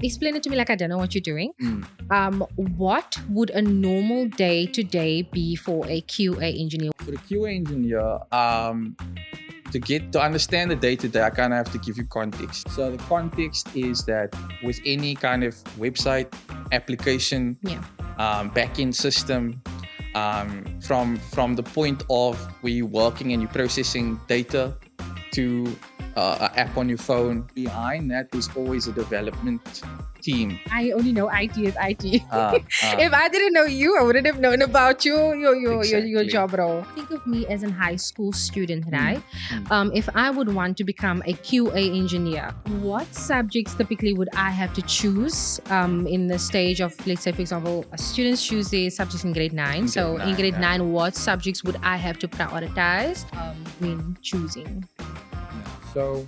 Explain it to me like I don't know what you're doing. Mm. What would a normal day to day be for a QA engineer? For the QA engineer, to understand the day to day, I kind of have to give you context. So the context is that with any kind of website, application, Yeah. backend system, from the point of where you're working and you're processing data to an app on your phone, behind that is always a development team. I only know IT is IT. Uh, If I didn't know you, I wouldn't have known about your Exactly. job role. Think of me as a high school student, right? Mm. If I would want to become a QA engineer, what subjects typically would I have to choose in the stage of, let's say, for example, students choose their subjects in grade 9. In So grade in grade nine, 9, what subjects would I have to prioritize when choosing? So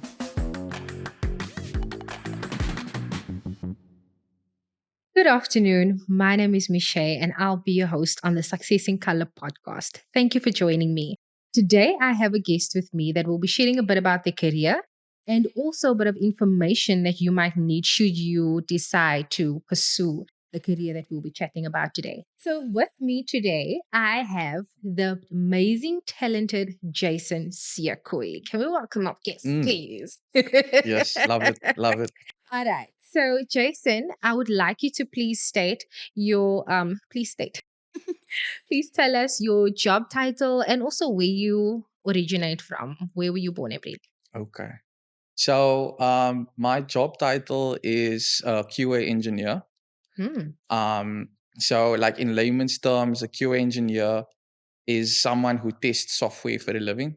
Good afternoon. My name is Michelle, and I'll be your host on the Success in Color podcast. Thank you for joining me. Today, I have a guest with me that will be sharing a bit about their career and also a bit of information that you might need should you decide to pursue the career that we'll be chatting about today. So, with me today, I have the amazing, talented Jason Seekoei. Can we welcome our guest, please? yes, love it, love it. All right. So, Jason, I would like you to please state your please state. Please tell us your job title and also where you originate from. Where were you born, every? Okay. So my job title is QA engineer. Hmm. Um, so like in layman's terms, a QA engineer is someone who tests software for a living.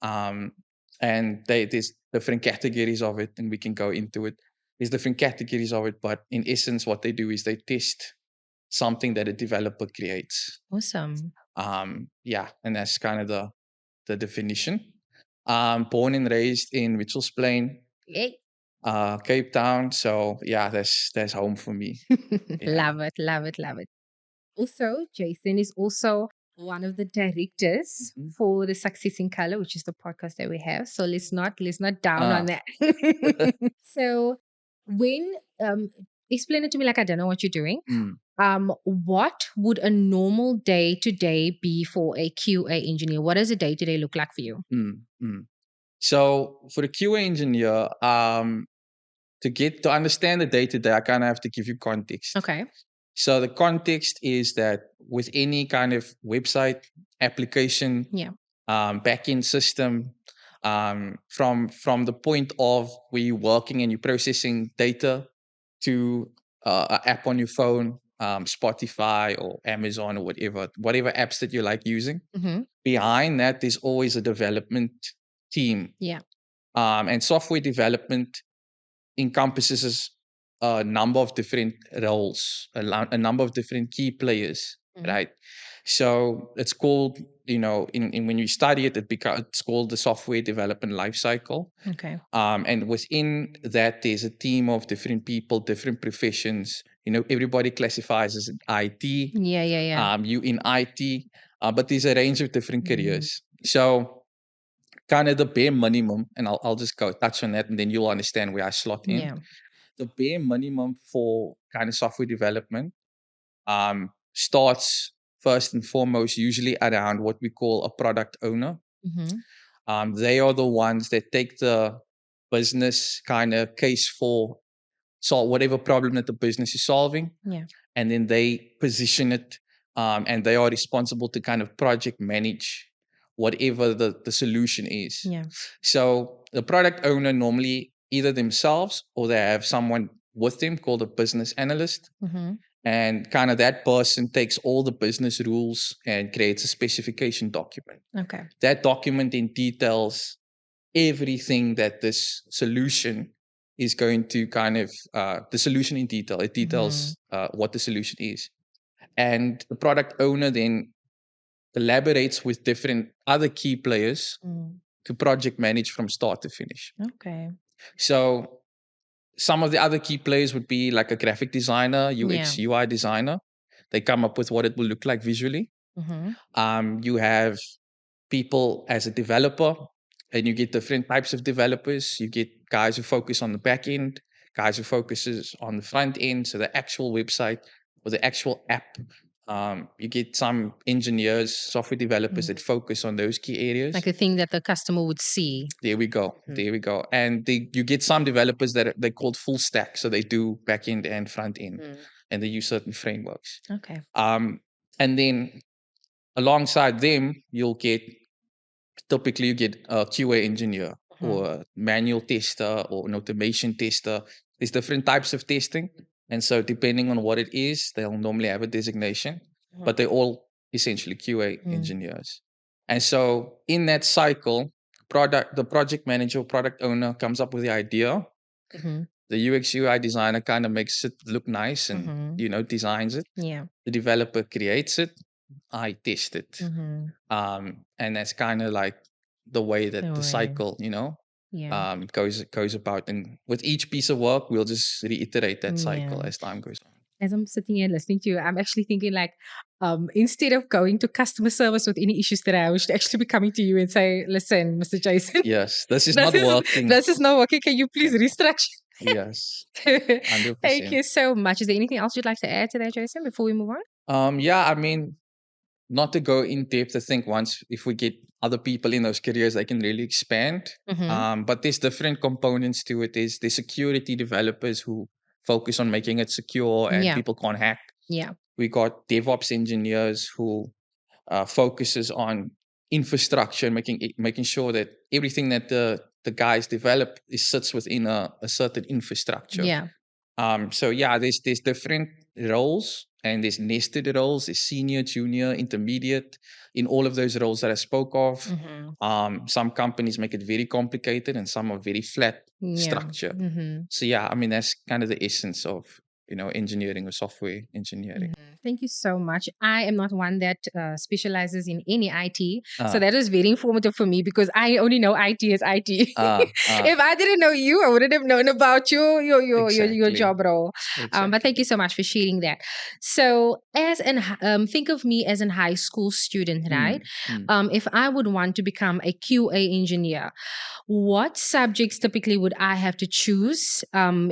Um, and there's different categories of it, and we can go into it. There's different categories of it, but in essence, what they do is they test something that a developer creates. Awesome. Yeah, and that's kind of the definition. Born and raised in Mitchells Plain, Yay. Cape Town. So yeah, that's home for me. Yeah. Love it, love it, love it. Also, Jason is also one of the directors Mhm. for the Success in Color, which is the podcast that we have. So let's not down on Ah. that. So when explain it to me like I don't know what you're doing. Mm, What would a normal day to day be for a QA engineer? What does a day to day look like for you? mm, mm. So for the QA engineer, to understand the day to day, I kind of have to give you context. Okay. So the context is that with any kind of website, application, Yeah. backend system, from the point of where you're working and you're processing data to an app on your phone, Spotify or Amazon or whatever apps that you like using. Mm-hmm. Behind that, there's always a development team, Yeah. and software development encompasses a number of different roles, a number of different key players, Mm. right? So it's called, in when you study it, it's called the software development lifecycle. Okay. And within that, there's a team of different people, different professions. Everybody classifies as an IT. Yeah. Yeah. Yeah. You in IT, but there's a range of different Mm. careers. So kind of the bare minimum, and I'll just go touch on that, and then you'll understand where I slot in. Yeah. The bare minimum for kind of software development starts first and foremost usually around what we call a product owner. Mm-hmm. They are the ones that take the business kind of case for solve whatever problem that the business is solving, Yeah. and then they position it, and they are responsible to kind of project manage whatever the solution is. Yeah. So the product owner normally either themselves or they have someone with them called a business analyst. Mm-hmm. And kind of that person takes all the business rules and creates a specification document. Okay. That document then details everything that this solution is going to kind of the solution in detail. It Mm-hmm. details what the solution is. And the product owner then collaborates with different other key players Mm. to project manage from start to finish. Okay. So some of the other key players would be like a graphic designer, Yeah. UX, UI designer. They come up with what it will look like visually. Mm-hmm. You have people as a developer, and you get different types of developers. You get guys who focus on the back end, guys who focuses on the front end, so the actual website or the actual app. You get some engineers, software developers Mm. that focus on those key areas. Like a thing that the customer would see. There we go. Mhm. There we go. And you get some developers that they're called full stack, so they do back end and front end, Mm. and they use certain frameworks. Okay. And then alongside them, you'll get typically you get a QA engineer Mhm. or a manual tester or an automation tester. There's different types of testing, and so depending on what it is, they'll normally have a designation, Mhm. but they're all essentially QA Mm. engineers. And so in that cycle, the project manager or product owner comes up with the idea. Mhm. The UX UI designer kind of makes it look nice and Mhm. designs it. Yeah. The developer creates it. I test it. Mhm. And that's kind of like the way that the So, cycle, yeah. goes about. And with each piece of work, we'll just reiterate that cycle Yeah. as time goes on. As I'm sitting here listening to you, I'm actually thinking like, instead of going to customer service with any issues that I have, I should actually be coming to you and say, listen, Mr. Jason, Yes, this is this not is working. this is not working. Can you please Yes, restructure? yes, one hundred Thank percent. you so much. Is there anything else you'd like to add to that, Jason, before we move on? Yeah, I mean, not to go in depth. I think once if we get other people in those careers, they can really expand. Mm-hmm. But there's different components to it. There's the security developers who focus on making it secure and Yeah. people can't hack. Yeah. We got DevOps engineers who focuses on infrastructure, making sure that everything that the guys develop sits within a certain infrastructure. Yeah. So yeah, there's different roles and there's nested roles, there's senior, junior, intermediate in all of those roles that I spoke of. Mm-hmm. Some companies make it very complicated and some are very flat Yeah. structure. Mm-hmm. So yeah, I mean that's kind of the essence of engineering or software engineering. Thank you so much. I am not one that specializes in any IT. So Uh, that was very informative for me because I only know IT as IT. uh, uh, If I didn't know you, I wouldn't have known about your exactly, job role. But thank exactly. you so much for sharing that. So, think of me as a high school student, right? Mm, mm. If I would want to become a QA engineer, what subjects typically would I have to choose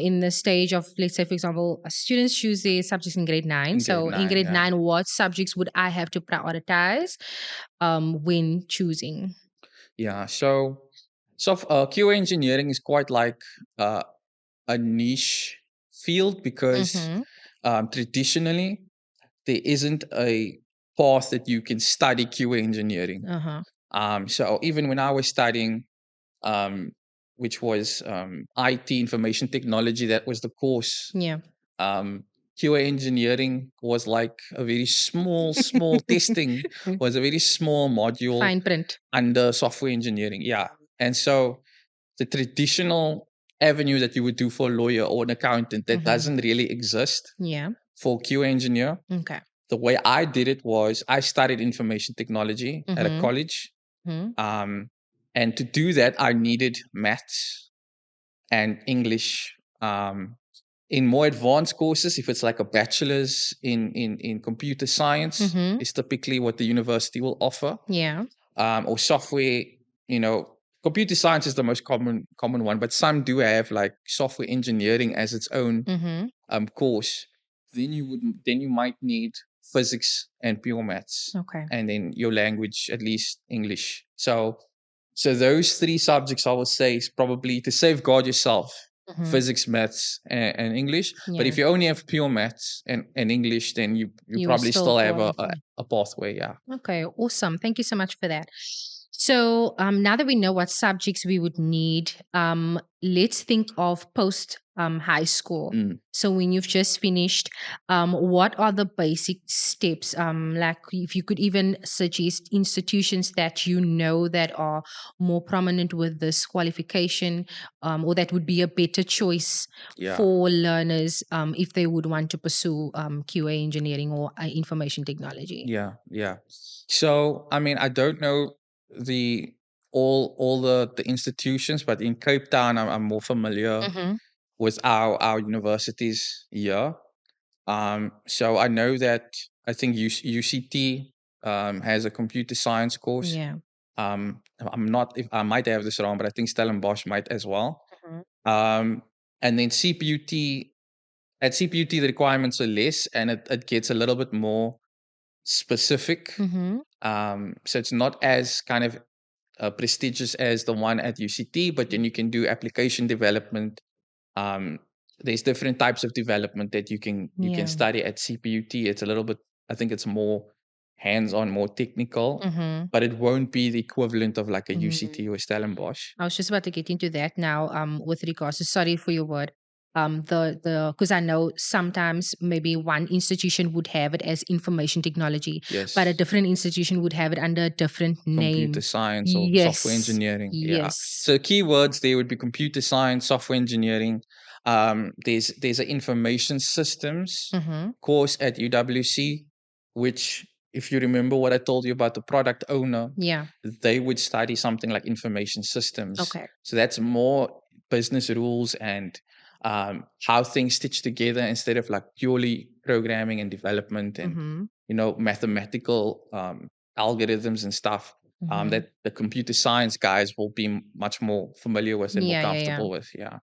in the stage of, let's say, for example, students choose their subjects in grade nine. In grade So in nine, grade yeah. nine, what subjects would I have to prioritize when choosing? Yeah. So QA engineering is quite like uh, a niche field because Mm-hmm. traditionally there isn't a path that you can study QA engineering. Uh-huh. So even when I was studying, um, which was IT information technology, that was the course. Yeah. Um, QA engineering was like a very small testing was a very small module Fine print. under software engineering. Yeah. And so the traditional avenue that you would do for a lawyer or an accountant that Mm-hmm. doesn't really exist Yeah. for QA engineer. Okay. The way I did it was I studied information technology at a Mm-hmm. college. Mm-hmm. Um, and to do that, I needed maths and English. In more advanced courses, if it's like a bachelor's in computer science, Mm-hmm. is typically what the university will offer. Yeah. Or software, you know, computer science is the most common one, but some do have like software engineering as its own Mm-hmm. course. Then you might need physics and pure maths, Okay. and then your language, at least English. So those three subjects I would say is probably to safeguard yourself: Mm-hmm. physics, maths, and English. But Yeah. if you only have pure maths and English, then you You will probably still still have qualify. a pathway. Yeah. Okay, awesome. Thank you so much for that. So now that we know what subjects we would need, let's think of post high school. Mm. So when you've just finished, what are the basic steps? Like if you could even suggest institutions that you know that are more prominent with this qualification, or that would be a better choice Yeah. for learners if they would want to pursue QA engineering or information technology. Yeah, yeah. So I mean, I don't know the all the institutions, but in Cape Town, I'm more familiar Mm-hmm. with our universities here. So I know that I think UCT has a computer science course. Yeah. I'm not if I might have this wrong, but I think Stellenbosch might as well. Mhm. Um, And then CPUT, at CPUT, the requirements are less and it gets a little bit more specific. Mm-hmm. So it's not as kind of prestigious as the one at UCT, but then you can do application development. Um, there's different types of development that you can Yeah. study at CPUT. It's a little bit, I think it's more hands-on, more technical, Mm-hmm. but it won't be the equivalent of like a UCT or Stellenbosch. I was just about to get into that now, with regards to, sorry for your word. The because I know sometimes maybe one institution would have it as information technology, but a Yes. different institution would have it under a different Computer name. science or software Yes. engineering. Yeah. Yes. So keywords there would be computer science, software engineering. There's an information systems Mm-hmm. course at UWC, which if you remember what I told you about the product owner, Yeah. they would study something like information systems. Okay. So that's more business rules and how things stitch together instead of like purely programming and development and Mm-hmm. mathematical algorithms and stuff Mm-hmm. that the computer science guys will be much more familiar with and more Yeah, yeah, yeah. comfortable with. Yeah,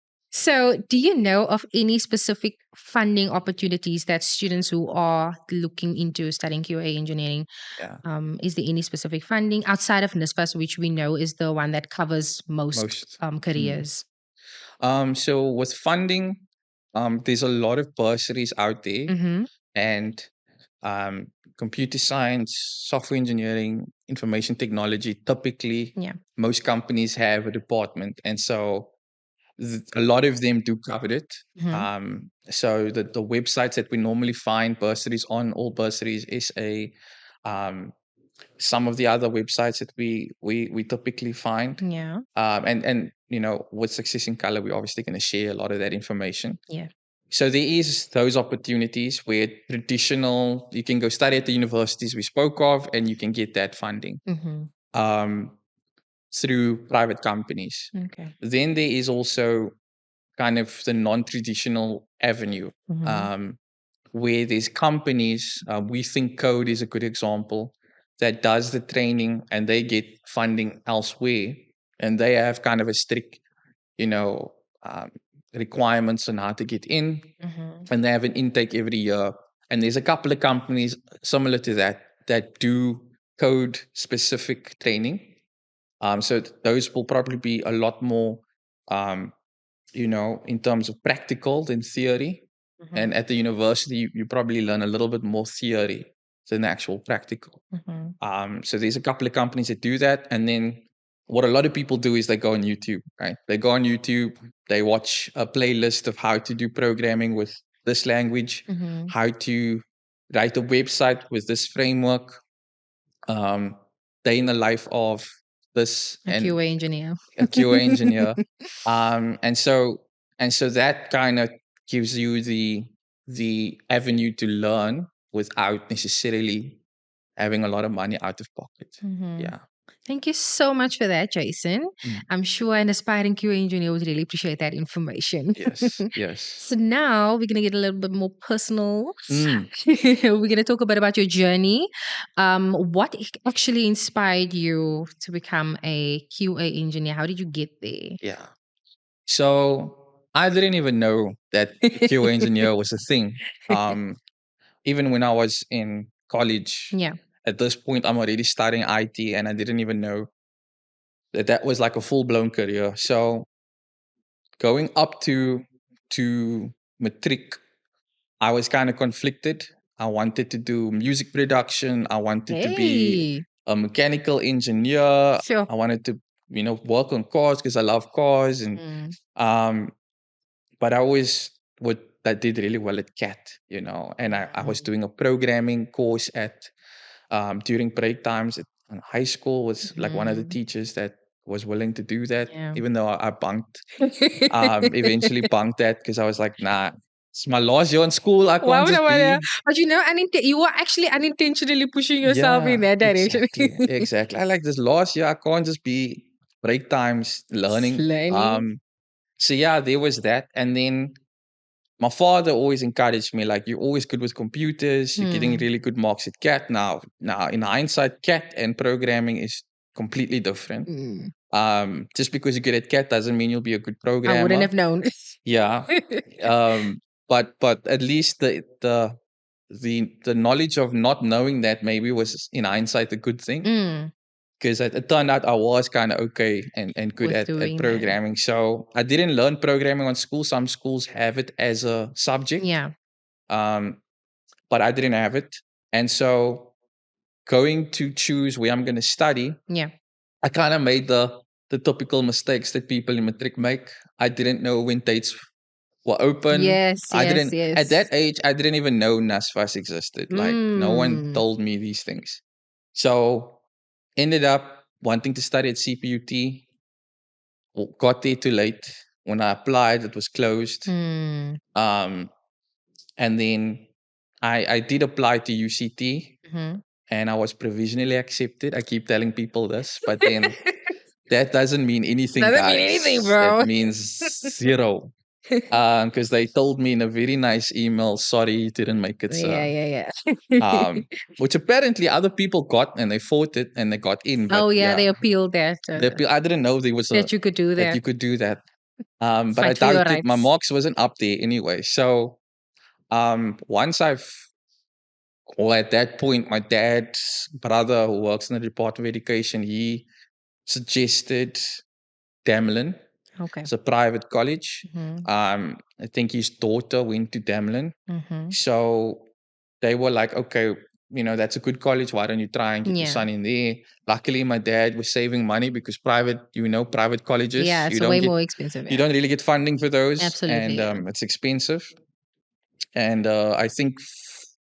So, do you know of any specific funding opportunities that students who are looking into studying QA engineering, yeah. is there any specific funding outside of NISFAS, which we know is the one that covers most Most. Mm. careers? So with funding, there's a lot of bursaries out there, Mm-hmm. and um, computer science, software engineering, information technology. Typically, Yeah. most companies have a department, and so a lot of them do cover it. Mm-hmm. So the websites that we normally find bursaries on, all bursaries, SA, um, some of the other websites that we typically find, Yeah. and with Success in Color, we're obviously going to share a lot of that information. Yeah. So there is those opportunities where traditional, you can go study at the universities we spoke of, and you can get that funding Mm-hmm. um, through private companies. Okay. Then there is also kind of the non-traditional avenue, Mm-hmm. um, where there's companies. We think Code is a good example that does the training and they get funding elsewhere, and they have kind of a strict, you know, um, requirements on how to get in, Mm-hmm. and they have an intake every year. And there's a couple of companies similar to that that do code specific training. So those will probably be a lot more, um, in terms of practical than theory. Mm-hmm. And at the university, you probably learn a little bit more theory than actual practical. Mm-hmm. So there's a couple of companies that do that. And then what a lot of people do is they go on YouTube, right? They go on YouTube, they watch a playlist of how to do programming with this language, Mm-hmm. how to write a website with this framework, um, day in the life of this A and QA engineer. a QA engineer. And so that kind of gives you the avenue to learn without necessarily having a lot of money out of pocket. Mm-hmm. Yeah. Thank you so much for that, Jason. Mm. I'm sure an aspiring QA engineer would really appreciate that information. Yes. Yes. So now we're going to get a little bit more personal. Mm. We're going to talk a bit about your journey. What actually inspired you to become a QA engineer? How did you get there? Yeah. So I didn't even know that a QA engineer was a thing. Even when I was in college, Yeah. at this point, I'm already studying IT, and I didn't even know that was like a full blown career. So going up to matric, I was kind of conflicted. I wanted to do music production. I wanted to be Hey. a mechanical engineer. Sure. I wanted to, work on cars because I love cars, and Mm. um, but I always what I did really well at CAT, and I was Mm. doing a programming course at during break times in high school was like one of the Mhm. teachers that was willing to do that, Yeah. even though I bunked. Eventually bunked that because I was like, nah, it's my last year in school. I Why can't would I just wanna? be. But you were actually unintentionally pushing yourself in Yeah, that direction. exactly, exactly. I like this last year. I can't just be break times learning. Slimy. So yeah, there was that, and then my father always encouraged me, like, you're always good with computers. You're getting Hmm. really good marks at CAT now. Now, in hindsight, CAT and programming is completely different. Mm. Just because you're good at cat doesn't mean you'll be a good I wouldn't programmer. have known. Yeah. But at least the knowledge of not knowing that maybe was in hindsight a good thing, Mm, because it turned out I was kind of okay and good with at doing that. programming. So I didn't learn programming on school. Some schools have it as a subject, Yeah. um, but I didn't have it. And so going to choose where I'm going to study, Yeah. I kind of made the typical mistakes that people in matric make. I didn't know when dates were open. Yes, I yes, didn't At that yes. age, I didn't even know NASFAS existed. Like no one Mm. told me these things. So ended up wanting to study at CPUT. Got there too late. When I applied, it was closed. Mm. Um, and then I did apply to UCT, Hmm. and I was provisionally accepted. I keep telling people this, but then that doesn't mean anything, Doesn't mean anything, guys. That bro. means zero. Because they told me in a very nice email, sorry, you didn't make it, Yeah, sir. yeah, yeah. Which apparently other people got and they fought it and they got in. But Oh, yeah, yeah, they appealed that I didn't know there was a that you could do that that. you could do that. But I Fight for your doubt it. My rights. marks wasn't up there anyway. So once I've well, at that point, my dad's brother who works in the Department of Education, he suggested Damelin. Okay. It's a private college. Mm-hmm. I think his daughter went to Damelin. Mm-hmm. So they were like, okay, that's a good college. Why don't you try and get your Yeah. son in there? Luckily, my dad was saving money because private colleges, Yeah, it's way more expensive. you Yeah. don't really get funding for those, and Absolutely. Yeah. it's expensive. And I think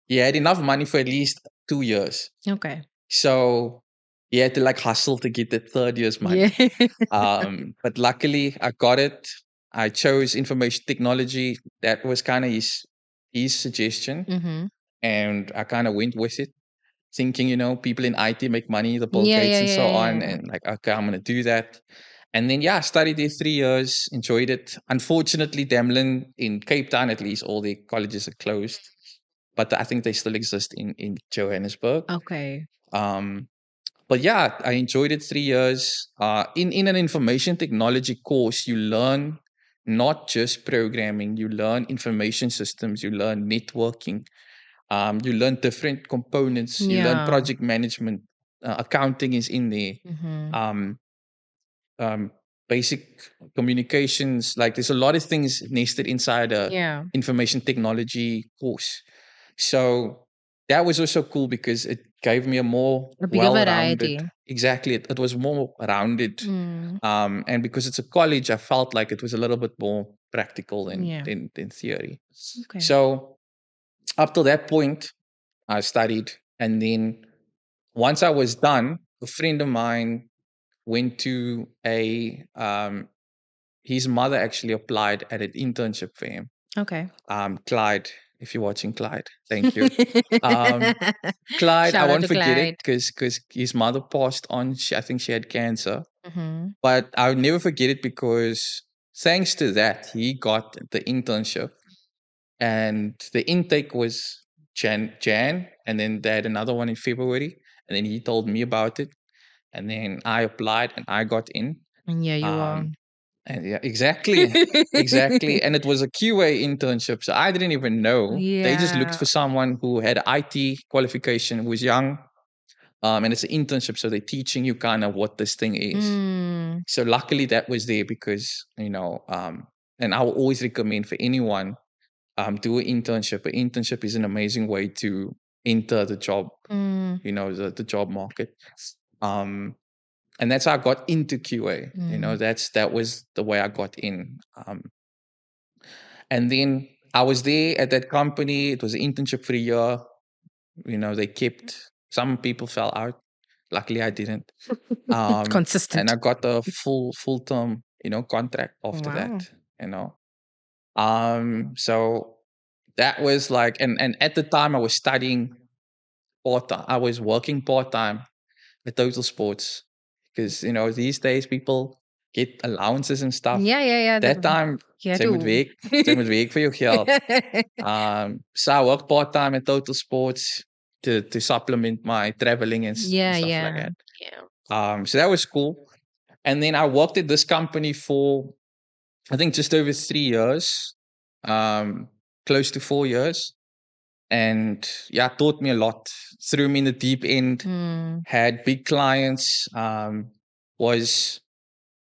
he had enough money for at least 2 years. Okay. So he had to like hustle to get the third year's Yeah. money. But luckily, I got it. I chose information technology. That was kind of his suggestion, Mm-hmm. and I kind of went with it, thinking, people in IT make money, the Bill Yeah, Gates yeah, and yeah, so on, yeah. and like, okay, I'm gonna do that. And then yeah, I studied there 3 years, enjoyed it. Unfortunately, Demlin in Cape Town, at least, all the colleges are closed, but I think they still exist in Johannesburg. Okay. Um, but yeah, I enjoyed it 3 years. In an information technology course, you learn not just programming, you learn information systems, you learn networking, you learn different components, you learn Yeah. project management, accounting is in there. Mm-hmm. Um, um, Basic communications. Like there's a lot of things nested inside a Yeah. information technology course. So that was also cool because it gave me a more A bigger well-rounded. variety. Exactly, it was more rounded. Mm. And because it's a college, I felt like it was a little bit more practical than Yeah. than theory. Okay. So up to that point, I studied, and then once I was done, a friend of mine went to a his mother actually applied at an internship for him. Okay. Clyde, if you're watching, Clyde, thank you. Um, Clyde, I Shout out won't to forget it Clyde. because his mother passed on. I think she had cancer, Mm-hmm. but I'll never forget it because thanks to that, he got the internship, and the intake was Jan, and then they had another one in February, and then he told me about it, and then I applied and I got in. And yeah, you are. Um, and yeah, exactly. And it was a QA internship, so I didn't even know. They just looked Yeah. for someone who had IT qualification, who was young. And it's an internship, so they're teaching you kind of what this thing is. Mm. So luckily that was there because and I will always recommend for anyone, do an internship. An internship is an amazing way to enter the job, Mm. the job market. Um, and that's how I got into QA. Mm. That was the way I got in. And then I was there at that company. It was an internship for a year. They kept some people fell out. Luckily, I didn't. And Consistent. I got a full term contract after Wow. that. You know, so that was like, and at the time I was studying part time. I was working part time at Total Sports because these days people get allowances and stuff. Yeah, yeah, yeah. That time, You had same with to. week, same with week for your geld. So I worked part time at Total Sports to supplement my traveling and Yeah, stuff like yeah. that. Yeah. So that was cool. And then I worked at this company for, I think, just over 3 years, um, close to 4 years. And yeah, taught me a lot, threw me in the deep end, Mm, had big clients, was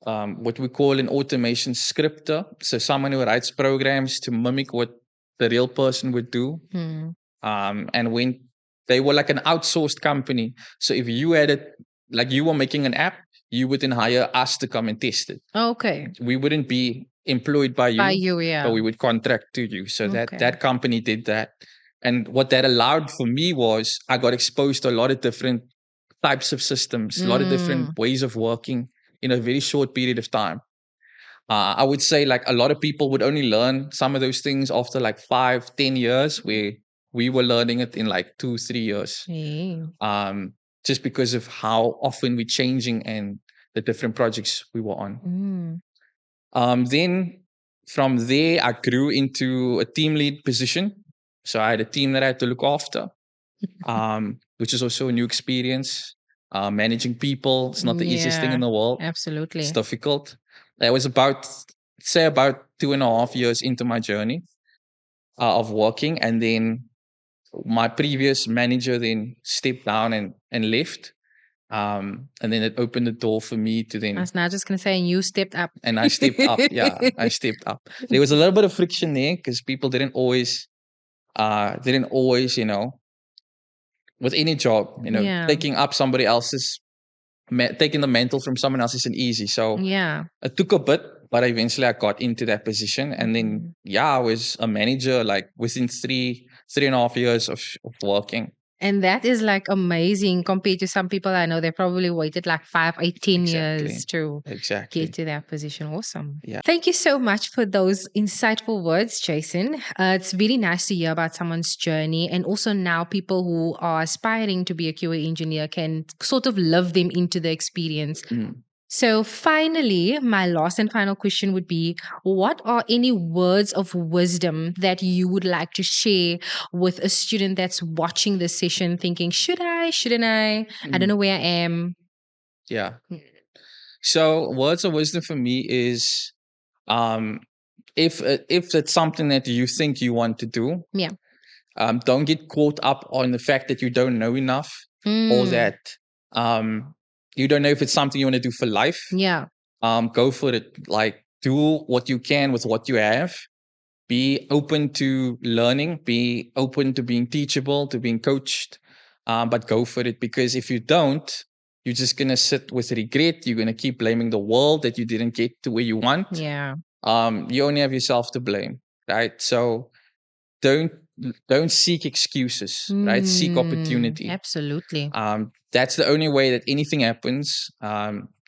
what we call an automation scripter. So someone who writes programs to mimic what the real person would do. mm. And when they were like an outsourced company, so if you had it, like you were making an app, you would then hire us to come and test it. Okay. We wouldn't be employed by By you, you, but yeah. we would contract to you. So that Okay. that company did that. And what that allowed for me was I got exposed to a lot of different types of systems, a lot of different Mm, ways of working in a very short period of time. I would say like a lot of people would only learn some of those things after like 5, 10 years, where we were learning it in like 2, 3 years. yeah. Um, just because of how often we're changing and the different projects we were on. Mm. Then from there, I grew into a team lead position. So I had a team that I had to look after, which is also a new experience. Managing people, it's not the easiest thing Yeah, in the world. It's absolutely. difficult. I was about, say, about 2.5 years into my journey of working. And then my previous manager then stepped down and left. And then it opened the door for me to I then, was now just going to say, and you stepped up. and I stepped up. Yeah, I stepped up. There was a little bit of friction there because people didn't always, with any job, Yeah, taking up somebody else's, taking the mantle from someone else isn't easy. So yeah. it took a bit, but eventually I got into that position. And then, Mhm. yeah, I was a manager like within 3.5 years of working. And that is like amazing compared to some people I know. They probably waited like 5, 18 years Exactly. to get Exactly. to that position. Awesome. Yeah. Thank you so much for those insightful words, Jason. It's really nice to hear about someone's journey. And also now people who are aspiring to be a QA engineer can sort of live them into the experience. Mm. So, finally, my last and final question would be, what are any words of wisdom that you would like to share with a student that's watching this session thinking, should I, shouldn't I? I don't Mm. know where I am. Yeah. So words of wisdom for me is, um, if it's something that you think you want to do, Yeah. don't get caught up on the fact that you don't know enough, or Mm, that um, you don't know if it's something you want to do for life. yeah. Go for it. Like, do what you can with what you have. Be open to learning. Be open to being teachable, to being coached. But go for it, because if you don't, you're just gonna sit with regret. You're gonna keep blaming the world that you didn't get to where you want. Yeah. You only have yourself to blame, right? So don't don't seek excuses, right? Seek opportunity. Absolutely. That's the only way that anything happens.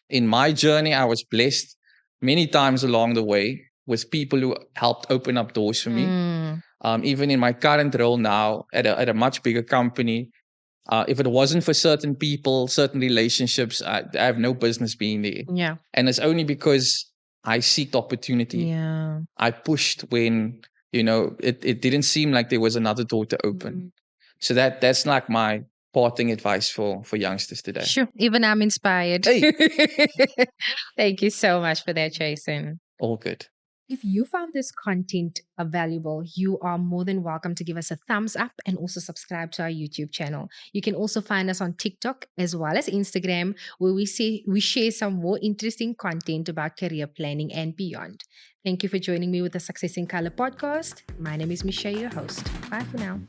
In my journey, I was blessed many times along the way with people who helped open up doors for me. Mm, Even in my current role now at a much bigger company, if it wasn't for certain people, certain relationships, I have no business being there. yeah. And it's only because I seeked opportunity. Yeah. I pushed when it didn't seem like there was another door to open. Mm. So that's like my parting advice for youngsters today. Sure. Even I'm inspired. Hey, Thank you so much for that, Jason. all good. If you found this content valuable, you are more than welcome to give us a thumbs up and also subscribe to our YouTube channel. You can also find us on TikTok as well as Instagram, where we share some more interesting content about career planning and beyond. Thank you for joining me with the Success in Color podcast. My name is Michelle, your host. Bye for now.